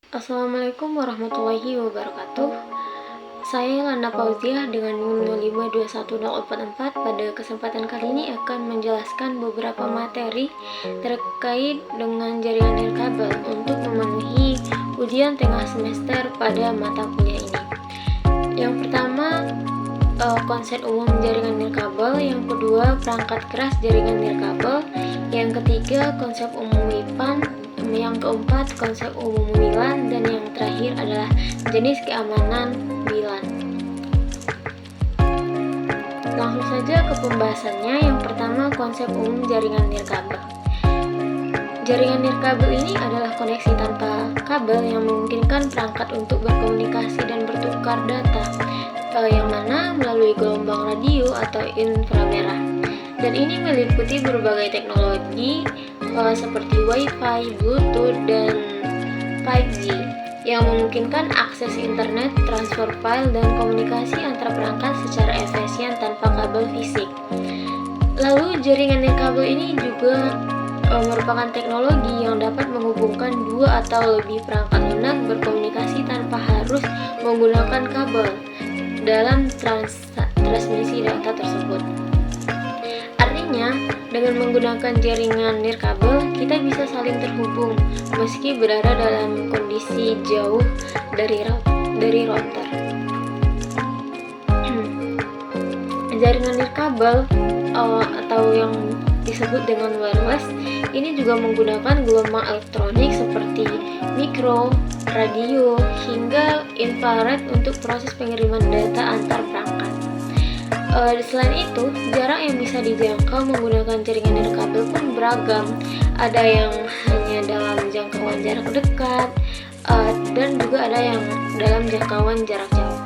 Assalamualaikum warahmatullahi wabarakatuh. Saya Lana Fauziah dengan NIM 0521044. Pada kesempatan kali ini akan menjelaskan beberapa materi terkait dengan jaringan nirkabel untuk memenuhi ujian tengah semester pada mata kuliah ini. Yang pertama, konsep umum jaringan nirkabel. Yang kedua, perangkat keras jaringan nirkabel. Yang ketiga, konsep umum WIPAN. Yang keempat, konsep umum WLAN. Dan yang terakhir adalah jenis keamanan WLAN. Langsung saja ke pembahasannya. Yang pertama, konsep umum jaringan nirkabel. Jaringan nirkabel ini adalah koneksi tanpa kabel yang memungkinkan perangkat untuk berkomunikasi dan bertukar data, yang mana melalui gelombang radio atau inframerah. Dan ini meliputi berbagai teknologi seperti Wi-Fi, Bluetooth, dan 5G yang memungkinkan akses internet, transfer file, dan komunikasi antar perangkat secara efisien tanpa kabel fisik. Lalu jaringan nirkabel ini juga merupakan teknologi yang dapat menghubungkan dua atau lebih perangkat lunak berkomunikasi tanpa harus menggunakan kabel dalam transmisi data tersebut. Artinya, dengan menggunakan jaringan nirkabel, kita bisa saling terhubung meski berada dalam kondisi jauh dari router. Jaringan nirkabel atau yang disebut dengan wireless ini juga menggunakan gelombang elektronik seperti mikro, radio, hingga infrared untuk proses pengiriman data antar perangkat. Selain itu, jarak yang bisa dijangkau menggunakan jaringan nirkabel pun beragam. Ada yang hanya dalam jangkauan jarak dekat, dan juga ada yang dalam jangkauan jarak jauh.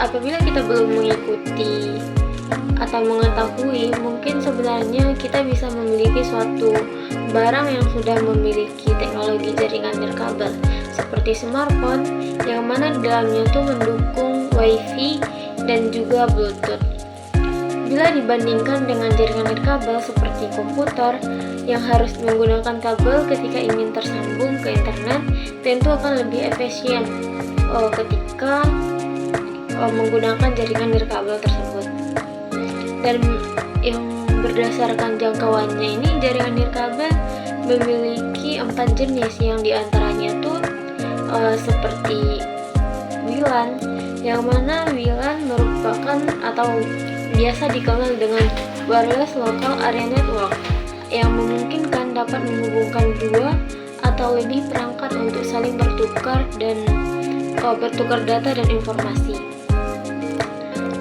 Apabila kita belum mengikuti atau mengetahui, mungkin sebenarnya kita bisa memiliki suatu barang yang sudah memiliki teknologi jaringan nirkabel seperti smartphone, yang mana di dalamnya itu mendukung Wi-Fi dan juga Bluetooth. Bila dibandingkan dengan jaringan nirkabel seperti komputer yang harus menggunakan kabel ketika ingin tersambung ke internet, tentu akan lebih efisien ketika menggunakan jaringan nirkabel tersebut. Dan yang berdasarkan jangkauannya ini, jaringan nirkabel memiliki 4 jenis, yang diantaranya tuh seperti WLAN, yang mana WLAN merupakan atau biasa dikenal dengan Wireless Local Area Network, yang memungkinkan dapat menghubungkan dua atau lebih perangkat untuk saling bertukar data dan informasi.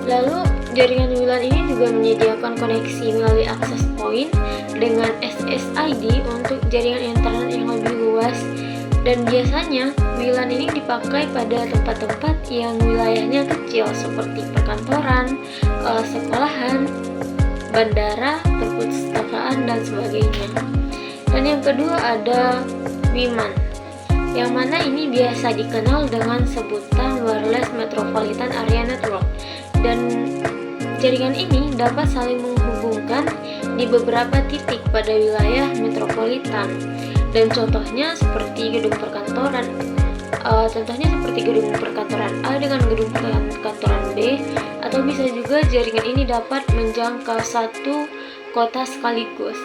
Lalu jaringan WLAN ini juga menyediakan koneksi melalui access point dengan SSID untuk jaringan internet yang lebih luas, dan biasanya WLAN ini dipakai pada tempat-tempat yang wilayahnya kecil seperti perkantoran, sekolahan, bandara, perpustakaan, dan sebagainya. Dan yang kedua ada WMAN, yang mana ini biasa dikenal dengan sebutan Wireless Metropolitan Area Network, dan jaringan ini dapat saling menghubungkan di beberapa titik pada wilayah metropolitan. Dan contohnya seperti gedung perkantoran A dengan gedung perkantoran B, atau bisa juga jaringan ini dapat menjangkau satu kota sekaligus.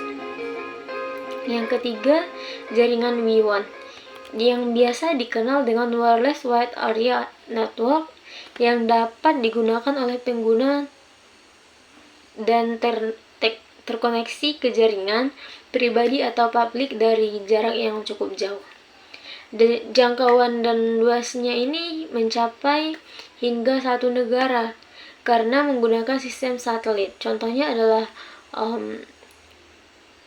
Yang ketiga, jaringan WWAN, yang biasa dikenal dengan Wireless Wide Area Network, yang dapat digunakan oleh pengguna dan terkoneksi ke jaringan pribadi atau publik dari jarak yang cukup jauh. Jangkauan dan luasnya ini mencapai hingga 1 negara karena menggunakan sistem satelit. Contohnya adalah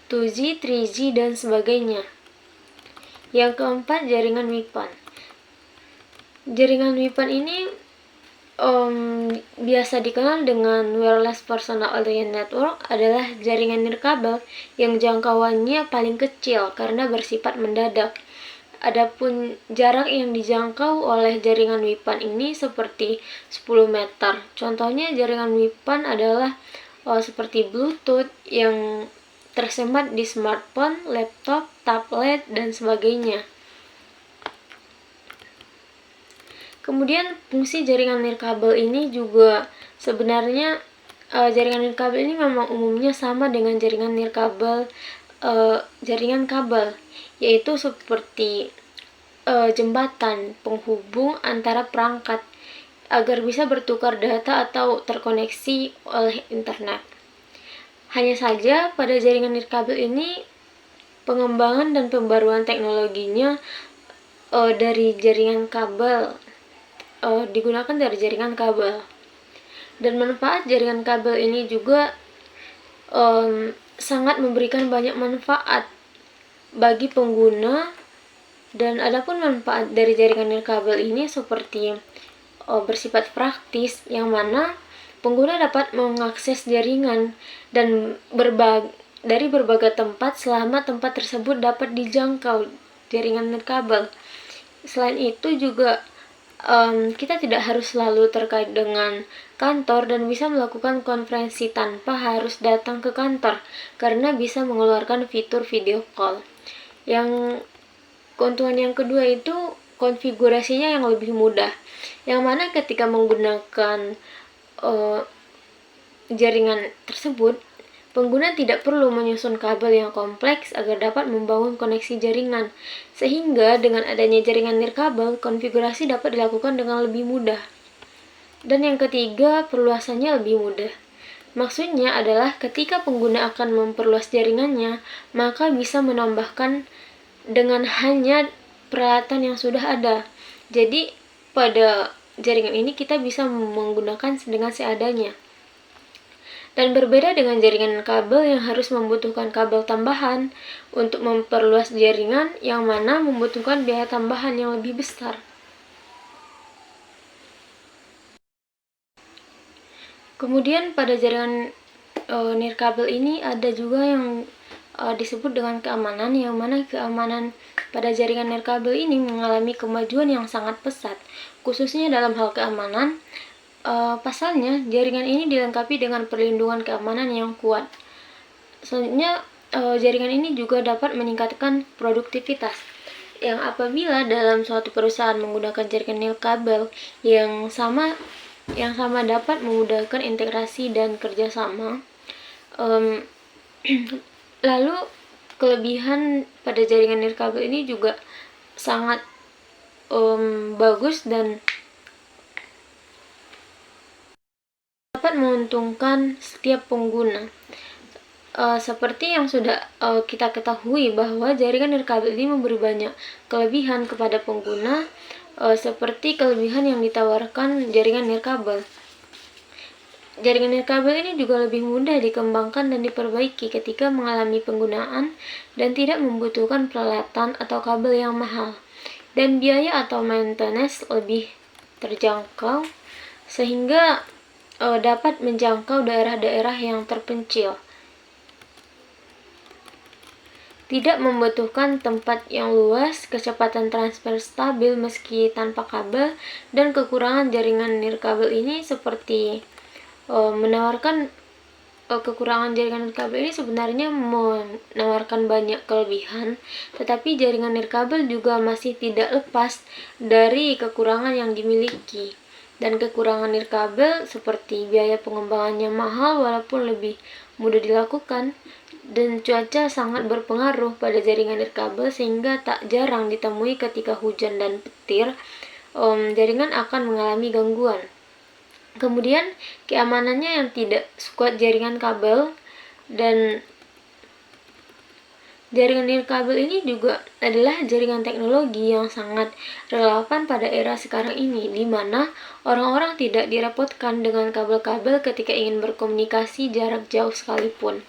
2G, 3G, dan sebagainya. Yang keempat, jaringan WIPAN. Jaringan WIPAN ini biasa dikenal dengan Wireless Personal Area Network, adalah jaringan nirkabel yang jangkauannya paling kecil karena bersifat mendadak. Adapun jarak yang dijangkau oleh jaringan WIPAN ini seperti 10 meter. Contohnya jaringan WIPAN adalah seperti Bluetooth yang tersemat di smartphone, laptop, tablet, dan sebagainya. Kemudian fungsi jaringan nirkabel ini juga sebenarnya jaringan nirkabel ini memang umumnya sama dengan jaringan nirkabel jaringan kabel, yaitu seperti jembatan penghubung antara perangkat agar bisa bertukar data atau terkoneksi oleh internet. Hanya saja pada jaringan nirkabel ini pengembangan dan pembaruan teknologinya dari jaringan kabel digunakan dari jaringan kabel, dan manfaat jaringan kabel ini juga sangat memberikan banyak manfaat bagi pengguna. Dan adapun manfaat dari jaringan nirkabel ini seperti bersifat praktis, yang mana pengguna dapat mengakses jaringan dan dari berbagai tempat selama tempat tersebut dapat dijangkau jaringan nirkabel. Selain itu juga kita tidak harus selalu terkait dengan kantor dan bisa melakukan konferensi tanpa harus datang ke kantor karena bisa mengeluarkan fitur video call. Yang keuntungan yang kedua itu konfigurasinya yang lebih mudah, yang mana ketika menggunakan jaringan tersebut, pengguna tidak perlu menyusun kabel yang kompleks agar dapat membangun koneksi jaringan, sehingga dengan adanya jaringan nirkabel, konfigurasi dapat dilakukan dengan lebih mudah. Dan yang ketiga, perluasannya lebih mudah. Maksudnya adalah ketika pengguna akan memperluas jaringannya, maka bisa menambahkan dengan hanya peralatan yang sudah ada. Jadi pada jaringan ini kita bisa menggunakan dengan seadanya. Dan berbeda dengan jaringan kabel yang harus membutuhkan kabel tambahan untuk memperluas jaringan, yang mana membutuhkan biaya tambahan yang lebih besar. Kemudian pada jaringan nirkabel ini ada juga yang disebut dengan keamanan, yang mana keamanan pada jaringan nirkabel ini mengalami kemajuan yang sangat pesat, khususnya dalam hal keamanan. Pasalnya, jaringan ini dilengkapi dengan perlindungan keamanan yang kuat. Selanjutnya, jaringan ini juga dapat meningkatkan produktivitas, yang apabila dalam suatu perusahaan menggunakan jaringan nirkabel yang sama dapat memudahkan integrasi dan kerjasama. Lalu kelebihan pada jaringan nirkabel ini juga sangat bagus dan dapat menguntungkan setiap pengguna. Seperti yang sudah kita ketahui bahwa jaringan nirkabel ini memberi banyak kelebihan kepada pengguna, seperti kelebihan yang ditawarkan jaringan nirkabel. Jaringan nirkabel ini juga lebih mudah dikembangkan dan diperbaiki ketika mengalami penggunaan dan tidak membutuhkan peralatan atau kabel yang mahal, dan biaya atau maintenance lebih terjangkau sehingga dapat menjangkau daerah-daerah yang terpencil. Tidak membutuhkan tempat yang luas, kecepatan transfer stabil meski tanpa kabel, dan kekurangan jaringan nirkabel ini seperti kekurangan jaringan nirkabel ini sebenarnya menawarkan banyak kelebihan, tetapi jaringan nirkabel juga masih tidak lepas dari kekurangan yang dimiliki. Dan kekurangan nirkabel seperti biaya pengembangannya mahal walaupun lebih mudah dilakukan, dan cuaca sangat berpengaruh pada jaringan nirkabel sehingga tak jarang ditemui ketika hujan dan petir, jaringan akan mengalami gangguan. Kemudian keamanannya yang tidak sekuat jaringan kabel, dan jaringan nirkabel ini juga adalah jaringan teknologi yang sangat relevan pada era sekarang ini, di mana orang-orang tidak direpotkan dengan kabel-kabel ketika ingin berkomunikasi jarak jauh sekalipun.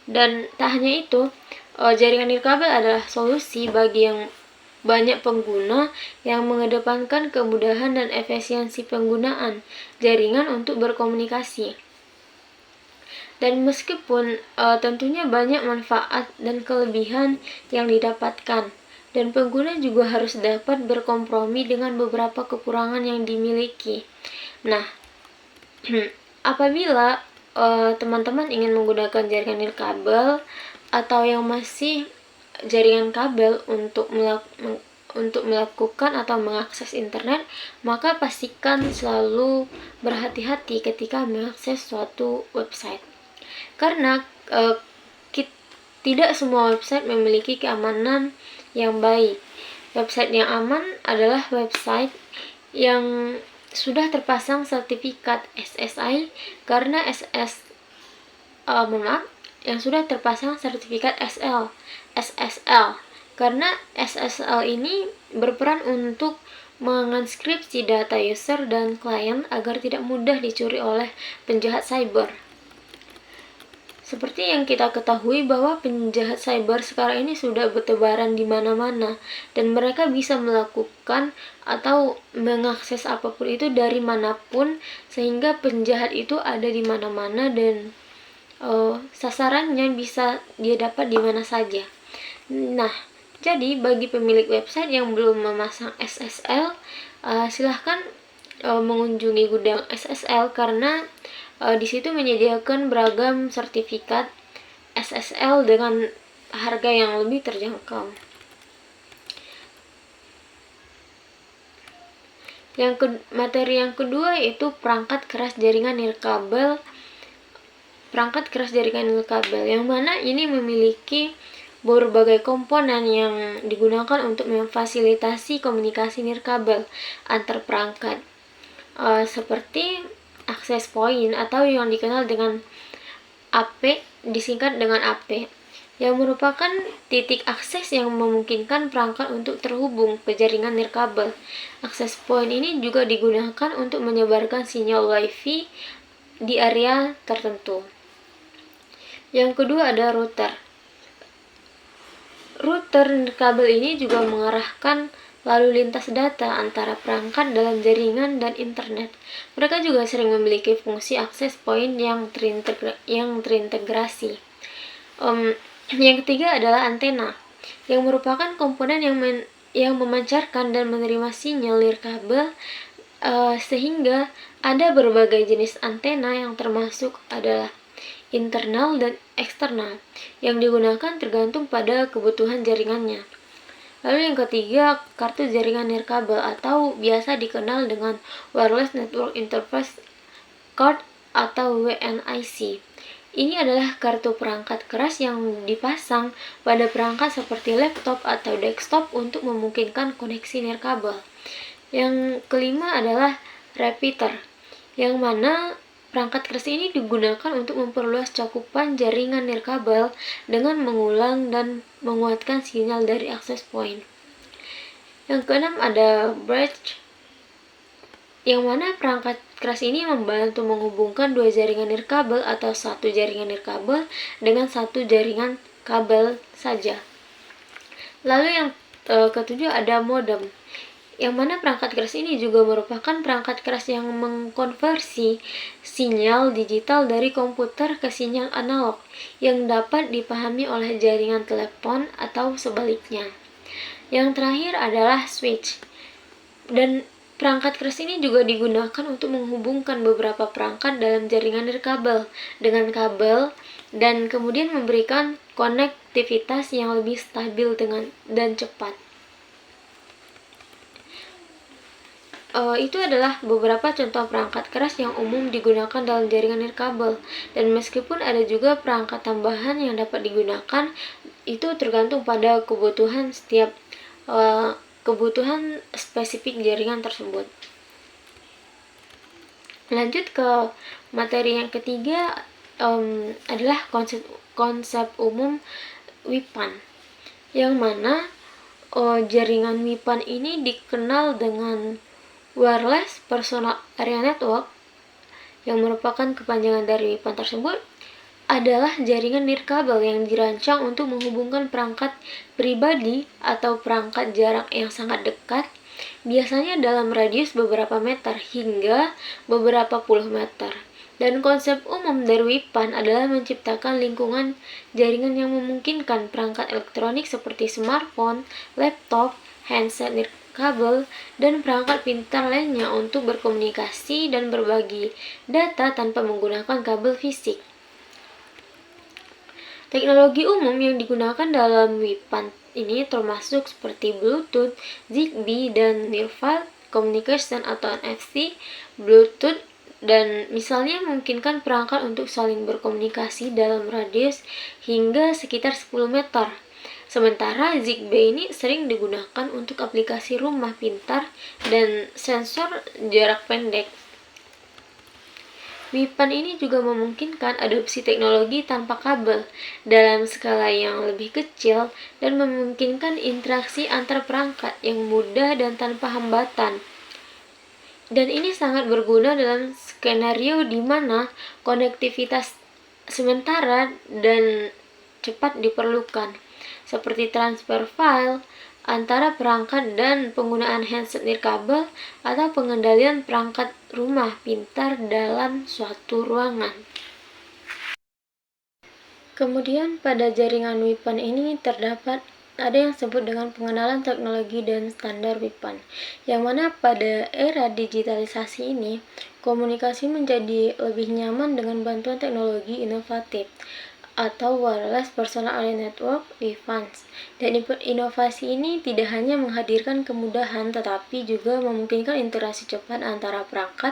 Dan tak hanya itu, jaringan nirkabel adalah solusi bagi yang banyak pengguna yang mengedepankan kemudahan dan efisiensi penggunaan jaringan untuk berkomunikasi. Dan meskipun tentunya banyak manfaat dan kelebihan yang didapatkan, dan pengguna juga harus dapat berkompromi dengan beberapa kekurangan yang dimiliki. Nah, apabila teman-teman ingin menggunakan jaringan nirkabel atau yang masih jaringan kabel untuk melakukan atau mengakses internet, maka pastikan selalu berhati-hati ketika mengakses suatu website. Karena tidak semua website memiliki keamanan yang baik. Website yang aman adalah website yang sudah terpasang sertifikat SSI karena yang sudah terpasang sertifikat SSL karena SSL ini berperan untuk menganskripsi data user dan klien agar tidak mudah dicuri oleh penjahat cyber. Seperti yang kita ketahui bahwa penjahat cyber sekarang ini sudah bertebaran di mana-mana dan mereka bisa melakukan atau mengakses apapun itu dari manapun, sehingga penjahat itu ada di mana-mana dan sasarannya bisa dia dapat di mana saja. Nah, jadi bagi pemilik website yang belum memasang SSL, silahkan mengunjungi gudang SSL karena di situ menyediakan beragam sertifikat SSL dengan harga yang lebih terjangkau. Materi yang kedua yaitu perangkat keras jaringan nirkabel. Perangkat keras jaringan nirkabel yang mana ini memiliki berbagai komponen yang digunakan untuk memfasilitasi komunikasi nirkabel antar perangkat, seperti access point atau yang dikenal dengan AP, disingkat dengan AP, yang merupakan titik akses yang memungkinkan perangkat untuk terhubung ke jaringan nirkabel. Access point ini juga digunakan untuk menyebarkan sinyal Wi-Fi di area tertentu. Yang kedua ada router. Router nirkabel ini juga mengarahkan lalu lintas data antara perangkat dalam jaringan dan internet. Mereka juga sering memiliki fungsi access point yang terintegrasi. Yang ketiga adalah antena, yang merupakan komponen yang memancarkan dan menerima sinyal nirkabel, sehingga ada berbagai jenis antena yang termasuk adalah internal dan eksternal, yang digunakan tergantung pada kebutuhan jaringannya. Lalu yang ketiga, kartu jaringan nirkabel atau biasa dikenal dengan Wireless Network Interface Card atau WNIC. Ini adalah kartu perangkat keras yang dipasang pada perangkat seperti laptop atau desktop untuk memungkinkan koneksi nirkabel. Yang kelima adalah repeater, yang mana perangkat keras ini digunakan untuk memperluas cakupan jaringan nirkabel dengan mengulang dan menguatkan sinyal dari access point. Yang keenam ada bridge, yang mana perangkat keras ini membantu menghubungkan dua jaringan nirkabel atau satu jaringan nirkabel dengan satu jaringan kabel saja. Lalu yang ketujuh ada modem, yang mana perangkat keras ini juga merupakan perangkat keras yang mengkonversi sinyal digital dari komputer ke sinyal analog yang dapat dipahami oleh jaringan telepon atau sebaliknya. Yang terakhir adalah switch, dan perangkat keras ini juga digunakan untuk menghubungkan beberapa perangkat dalam jaringan nirkabel dengan kabel dan kemudian memberikan konektivitas yang lebih stabil dan cepat. Itu adalah beberapa contoh perangkat keras yang umum digunakan dalam jaringan nirkabel, dan meskipun ada juga perangkat tambahan yang dapat digunakan, itu tergantung pada kebutuhan spesifik jaringan tersebut. Lanjut ke materi yang ketiga, adalah konsep umum WIPAN, yang mana jaringan WIPAN ini dikenal dengan Wireless Personal Area Network, yang merupakan kepanjangan dari WIPAN tersebut, adalah jaringan nirkabel yang dirancang untuk menghubungkan perangkat pribadi atau perangkat jarak yang sangat dekat, biasanya dalam radius beberapa meter hingga beberapa puluh meter. Dan konsep umum dari WIPAN adalah menciptakan lingkungan jaringan yang memungkinkan perangkat elektronik seperti smartphone, laptop, handset kabel, dan perangkat pintar lainnya untuk berkomunikasi dan berbagi data tanpa menggunakan kabel fisik. Teknologi umum yang digunakan dalam WIPAN ini termasuk seperti Bluetooth, Zigbee, dan Near Field Communication atau NFC. Bluetooth dan misalnya memungkinkan perangkat untuk saling berkomunikasi dalam radius hingga sekitar 10 meter. Sementara Zigbee ini sering digunakan untuk aplikasi rumah pintar dan sensor jarak pendek. WIPAN ini juga memungkinkan adopsi teknologi tanpa kabel dalam skala yang lebih kecil dan memungkinkan interaksi antar perangkat yang mudah dan tanpa hambatan. Dan ini sangat berguna dalam skenario di mana konektivitas sementara dan cepat diperlukan, seperti transfer file antara perangkat dan penggunaan handset nirkabel atau pengendalian perangkat rumah pintar dalam suatu ruangan. Kemudian pada jaringan WIPAN ini terdapat ada yang disebut dengan pengenalan teknologi dan standar WIPAN, yang mana pada era digitalisasi ini komunikasi menjadi lebih nyaman dengan bantuan teknologi inovatif atau Wireless Personal Area Network (WIFANS). Dan inovasi ini tidak hanya menghadirkan kemudahan tetapi juga memungkinkan interaksi cepat antara perangkat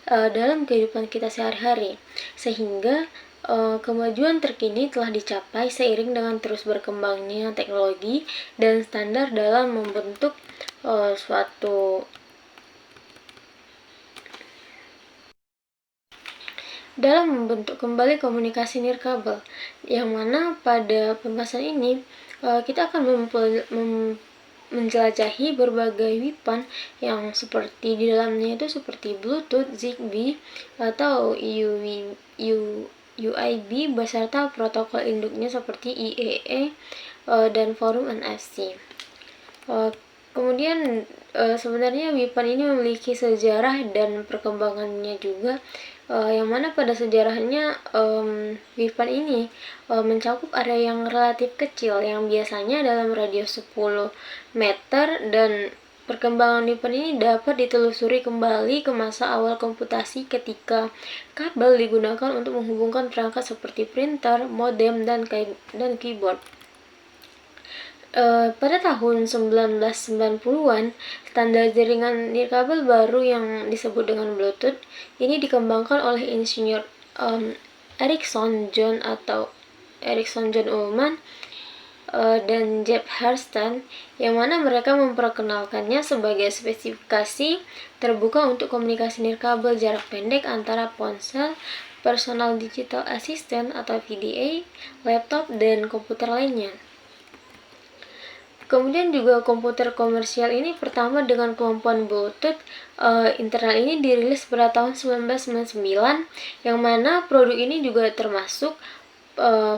dalam kehidupan kita sehari-hari, sehingga kemajuan terkini telah dicapai seiring dengan terus berkembangnya teknologi dan standar dalam membentuk kembali komunikasi nirkabel, yang mana pada pembahasan ini kita akan menjelajahi berbagai WIPAN yang seperti di dalamnya itu seperti Bluetooth, Zigbee, atau UIB beserta protokol induknya seperti IEE dan forum NFC. Kemudian sebenarnya WIPAN ini memiliki sejarah dan perkembangannya juga, yang mana pada sejarahnya WIPAN ini mencakup area yang relatif kecil yang biasanya dalam radius 10 meter, dan perkembangan WIPAN ini dapat ditelusuri kembali ke masa awal komputasi ketika kabel digunakan untuk menghubungkan perangkat seperti printer, modem, dan keyboard. Pada tahun 1990-an, standar jaringan nirkabel baru yang disebut dengan Bluetooth ini dikembangkan oleh insinyur Ericsson John Ullman dan Jeff Hairston, yang mana mereka memperkenalkannya sebagai spesifikasi terbuka untuk komunikasi nirkabel jarak pendek antara ponsel, personal digital assistant atau PDA, laptop, dan komputer lainnya. Kemudian juga komputer komersial ini pertama dengan kemampuan Bluetooth internal ini dirilis pada tahun 1999, yang mana produk ini juga termasuk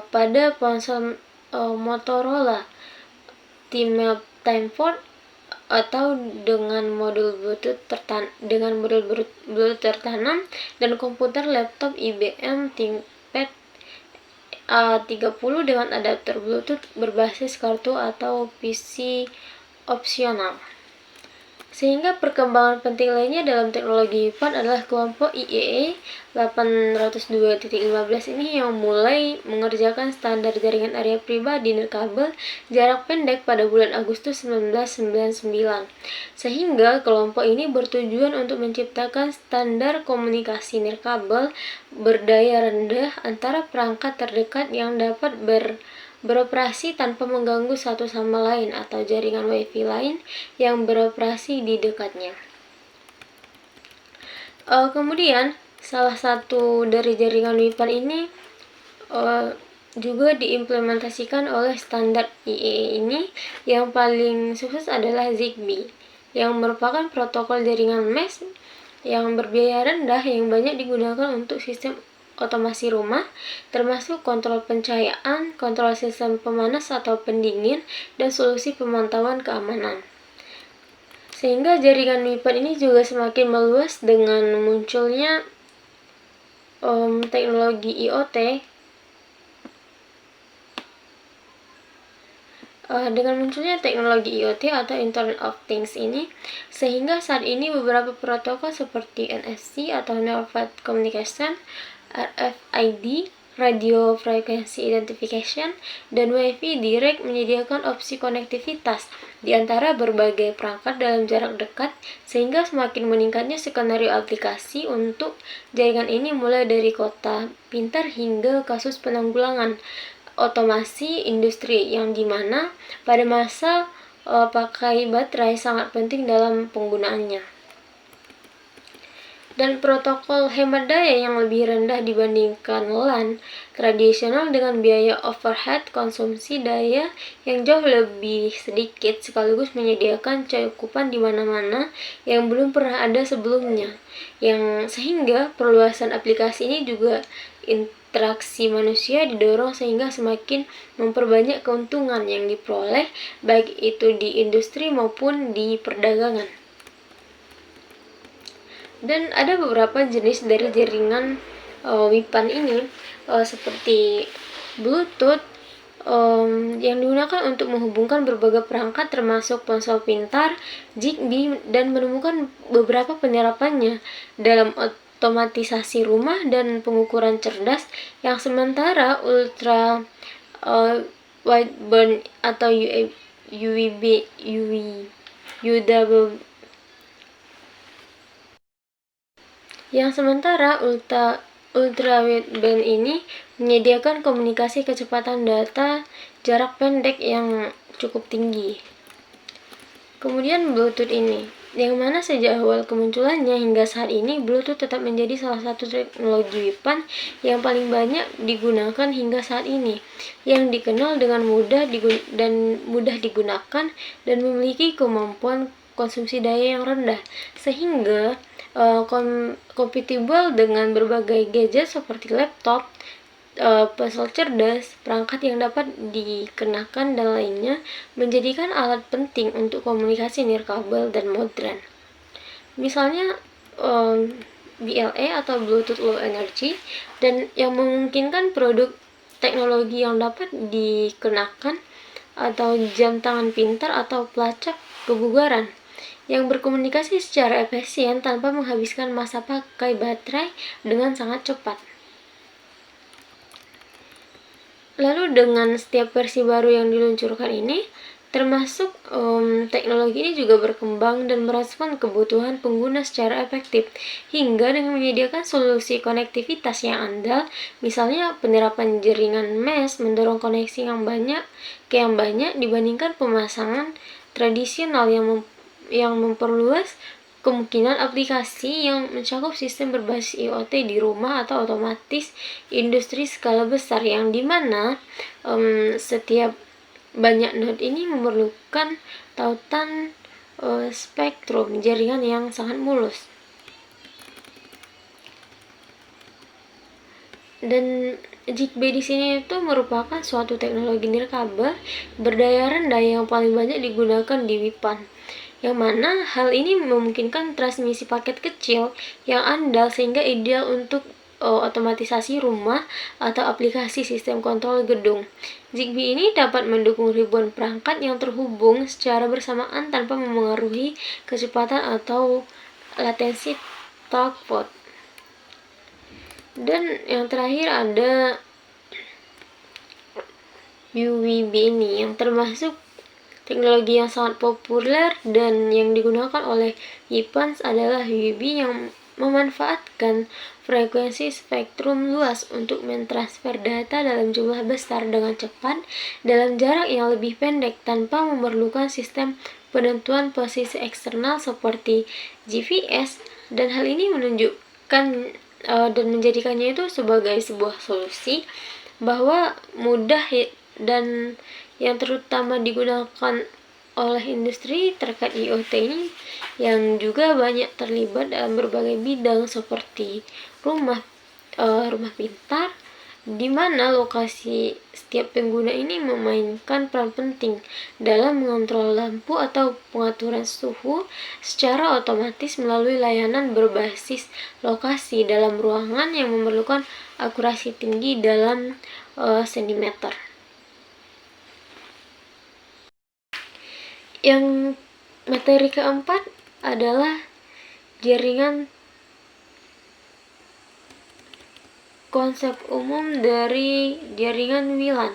pada ponsel Motorola Time4 atau dengan modul Bluetooth tertanam, dan komputer laptop IBM ThinkPad A30 dengan adapter Bluetooth berbasis kartu atau PC opsional. Sehingga perkembangan penting lainnya dalam teknologi WIPAN adalah kelompok IEEE 802.15 ini yang mulai mengerjakan standar jaringan area pribadi nirkabel jarak pendek pada bulan Agustus 1999. Sehingga kelompok ini bertujuan untuk menciptakan standar komunikasi nirkabel berdaya rendah antara perangkat terdekat yang dapat beroperasi tanpa mengganggu satu sama lain atau jaringan WiFi lain yang beroperasi di dekatnya. Kemudian salah satu dari jaringan WIPAN ini juga diimplementasikan oleh standar IEEE ini. Yang paling sukses adalah Zigbee, yang merupakan protokol jaringan mesh yang berbiaya rendah yang banyak digunakan untuk sistem otomasi rumah, termasuk kontrol pencahayaan, kontrol sistem pemanas atau pendingin, dan solusi pemantauan keamanan. Sehingga jaringan WIPAN ini juga semakin meluas dengan munculnya teknologi IoT Dengan munculnya teknologi IoT atau Internet of Things ini, sehingga saat ini beberapa protokol seperti NFC atau Near-Field Communication, RFID, Radio Frequency Identification, dan Wi-Fi Direct menyediakan opsi konektivitas di antara berbagai perangkat dalam jarak dekat, sehingga semakin meningkatnya skenario aplikasi untuk jaringan ini mulai dari kota pintar hingga kasus penanggulangan otomasi industri yang dimana pada masa pakai baterai sangat penting dalam penggunaannya. Dan protokol hemat daya yang lebih rendah dibandingkan LAN tradisional dengan biaya overhead konsumsi daya yang jauh lebih sedikit sekaligus menyediakan cakupan di mana-mana yang belum pernah ada sebelumnya. Yang sehingga perluasan aplikasi ini juga interaksi manusia didorong sehingga semakin memperbanyak keuntungan yang diperoleh baik itu di industri maupun di perdagangan. Dan ada beberapa jenis dari jaringan WIPAN ini seperti Bluetooth yang digunakan untuk menghubungkan berbagai perangkat termasuk ponsel pintar, Zigbee, dan menemukan beberapa penerapannya dalam otomatisasi rumah dan pengukuran cerdas, yang sementara ultra wideband atau UWB ultra wideband ini menyediakan komunikasi kecepatan data jarak pendek yang cukup tinggi. Kemudian Bluetooth ini, yang mana sejak awal kemunculannya hingga saat ini Bluetooth tetap menjadi salah satu teknologi WIPAN yang paling banyak digunakan hingga saat ini, yang dikenal dengan mudah digunakan dan memiliki kemampuan konsumsi daya yang rendah, sehingga kompatibel dengan berbagai gadget seperti laptop, ponsel cerdas, perangkat yang dapat dikenakan dan lainnya, menjadikan alat penting untuk komunikasi nirkabel dan modern. Misalnya BLE atau Bluetooth Low Energy, dan yang memungkinkan produk teknologi yang dapat dikenakan atau jam tangan pintar atau pelacak kebugaran yang berkomunikasi secara efisien tanpa menghabiskan masa pakai baterai dengan sangat cepat. Lalu dengan setiap versi baru yang diluncurkan ini, termasuk teknologi ini juga berkembang dan merespon kebutuhan pengguna secara efektif, hingga dengan menyediakan solusi konektivitas yang andal, misalnya penerapan jaringan mesh mendorong koneksi yang banyak dibandingkan pemasangan tradisional yang memperluas kemungkinan aplikasi yang mencakup sistem berbasis IoT di rumah atau otomatis industri skala besar, yang dimana setiap banyak node ini memerlukan tautan spektrum jaringan yang sangat mulus. Dan Zigbee di sini itu merupakan suatu teknologi nirkabel berdaya rendah yang paling banyak digunakan di WIPAN, yang mana hal ini memungkinkan transmisi paket kecil yang andal sehingga ideal untuk otomatisasi rumah atau aplikasi sistem kontrol gedung. Zigbee ini dapat mendukung ribuan perangkat yang terhubung secara bersamaan tanpa memengaruhi kecepatan atau latensi throughput. Dan yang terakhir ada UWB ini, yang termasuk teknologi yang sangat populer dan yang digunakan oleh WIPAN adalah UWB yang memanfaatkan frekuensi spektrum luas untuk mentransfer data dalam jumlah besar dengan cepat dalam jarak yang lebih pendek tanpa memerlukan sistem penentuan posisi eksternal seperti GPS, dan hal ini menunjukkan dan menjadikannya itu sebagai sebuah solusi bahwa mudah dan yang terutama digunakan oleh industri terkait IoT ini, yang juga banyak terlibat dalam berbagai bidang seperti rumah pintar, di mana lokasi setiap pengguna ini memainkan peran penting dalam mengontrol lampu atau pengaturan suhu secara otomatis melalui layanan berbasis lokasi dalam ruangan yang memerlukan akurasi tinggi dalam sentimeter. Yang materi keempat adalah jaringan. Konsep umum dari jaringan WLAN,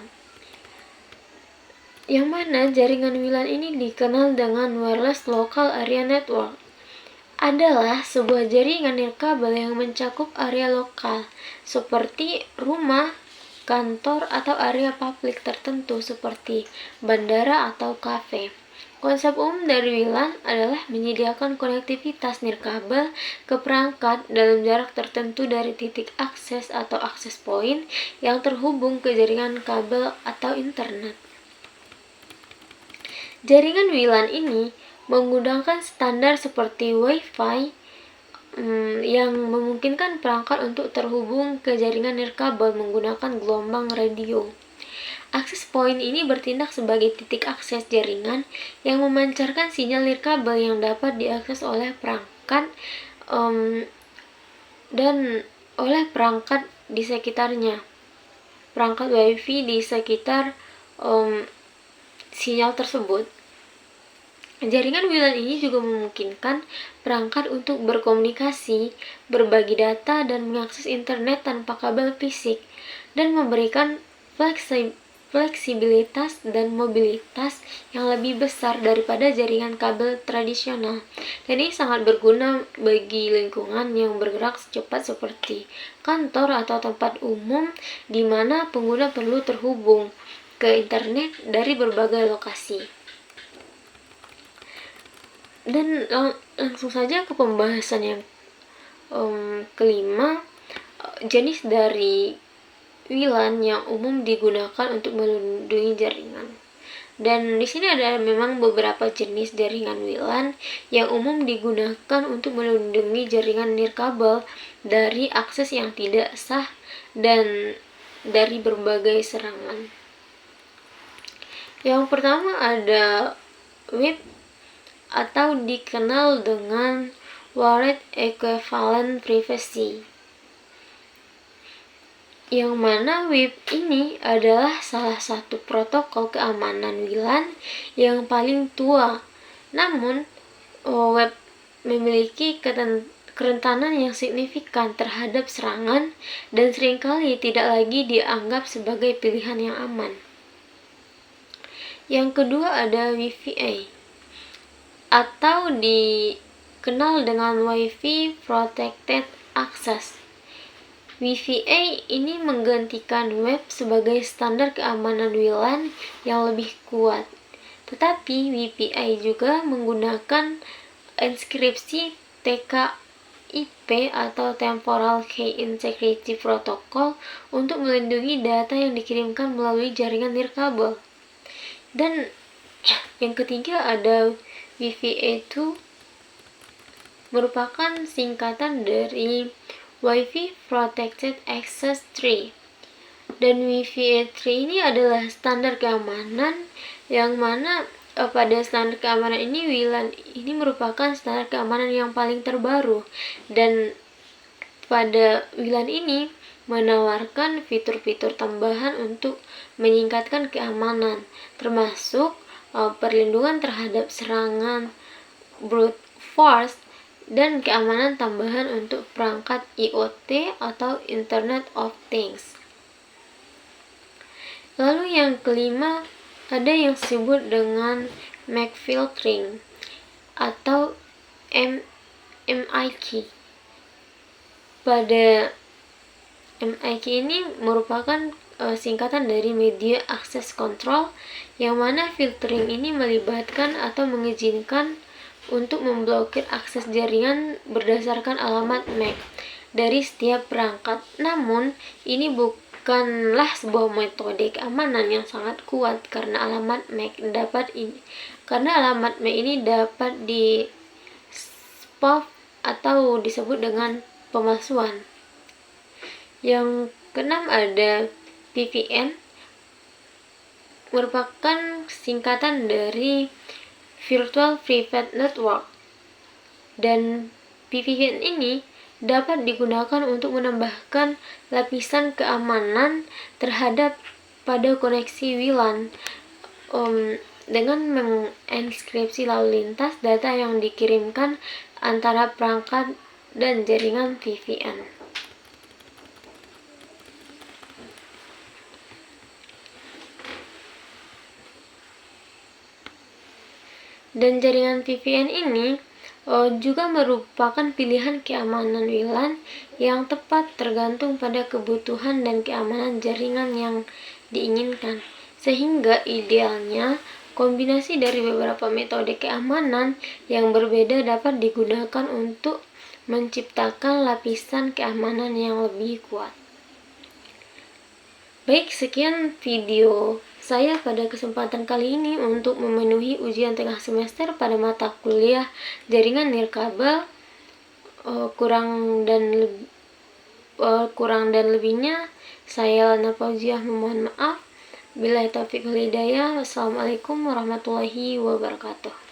yang mana jaringan WLAN ini dikenal dengan Wireless Local Area Network, adalah sebuah jaringan nirkabel yang mencakup area lokal seperti rumah, kantor, atau area publik tertentu seperti bandara atau kafe. Konsep umum dari WLAN adalah menyediakan konektivitas nirkabel ke perangkat dalam jarak tertentu dari titik akses atau akses point yang terhubung ke jaringan kabel atau internet. Jaringan WLAN ini menggunakan standar seperti Wi-Fi yang memungkinkan perangkat untuk terhubung ke jaringan nirkabel menggunakan gelombang radio. Akses point ini bertindak sebagai titik akses jaringan yang memancarkan sinyal nirkabel yang dapat diakses oleh perangkat dan oleh perangkat di sekitarnya, perangkat WiFi di sekitar sinyal tersebut. Jaringan WLAN ini juga memungkinkan perangkat untuk berkomunikasi, berbagi data, dan mengakses internet tanpa kabel fisik, dan memberikan fleksibilitas dan mobilitas yang lebih besar daripada jaringan kabel tradisional. Dan ini sangat berguna bagi lingkungan yang bergerak cepat seperti kantor atau tempat umum di mana pengguna perlu terhubung ke internet dari berbagai lokasi. Dan langsung saja ke pembahasan yang kelima, jenis dari WLAN yang umum digunakan untuk melindungi jaringan. Dan di sini ada memang beberapa jenis jaringan WLAN yang umum digunakan untuk melindungi jaringan nirkabel dari akses yang tidak sah dan dari berbagai serangan. Yang pertama ada WEP atau dikenal dengan Wired Equivalent Privacy, yang mana WEP ini adalah salah satu protokol keamanan WLAN yang paling tua. Namun, WEP memiliki kerentanan yang signifikan terhadap serangan dan seringkali tidak lagi dianggap sebagai pilihan yang aman. Yang kedua ada WiFi atau dikenal dengan Wi-Fi Protected Access. WiFi ini menggantikan WEP sebagai standar keamanan WLAN yang lebih kuat. Tetapi WiFi juga menggunakan inskripsi TKIP atau Temporal Key Integrity Protocol untuk melindungi data yang dikirimkan melalui jaringan nirkabel. Dan yang ketiga ada WiFi 2, merupakan singkatan dari Wi-Fi Protected Access 3. Dan WiFi 3 ini adalah standar keamanan yang mana pada standar keamanan ini WLAN ini merupakan standar keamanan yang paling terbaru, dan pada WLAN ini menawarkan fitur-fitur tambahan untuk meningkatkan keamanan, termasuk perlindungan terhadap serangan brute force dan keamanan tambahan untuk perangkat IoT atau Internet of Things. Lalu yang kelima ada yang disebut dengan MAC filtering atau MIK. Pada MIK ini merupakan singkatan dari Media Access Control, yang mana filtering ini melibatkan atau mengizinkan untuk memblokir akses jaringan berdasarkan alamat MAC dari setiap perangkat. Namun, ini bukanlah sebuah metode keamanan yang sangat kuat karena alamat MAC ini dapat di spoof atau disebut dengan pemalsuan. Yang keenam ada VPN, merupakan singkatan dari Virtual Private Network, dan VPN ini dapat digunakan untuk menambahkan lapisan keamanan terhadap pada koneksi WLAN dengan menginskripsi lalu lintas data yang dikirimkan antara perangkat dan jaringan VPN. Dan jaringan VPN ini juga merupakan pilihan keamanan WLAN yang tepat tergantung pada kebutuhan dan keamanan jaringan yang diinginkan. Sehingga idealnya kombinasi dari beberapa metode keamanan yang berbeda dapat digunakan untuk menciptakan lapisan keamanan yang lebih kuat. Baik, sekian video saya pada kesempatan kali ini untuk memenuhi ujian tengah semester pada mata kuliah jaringan nirkabel. Kurang dan lebihnya saya Lana Fauziah memohon maaf. Billahi taufiq wal hidayah. Wassalamualaikum warahmatullahi wabarakatuh.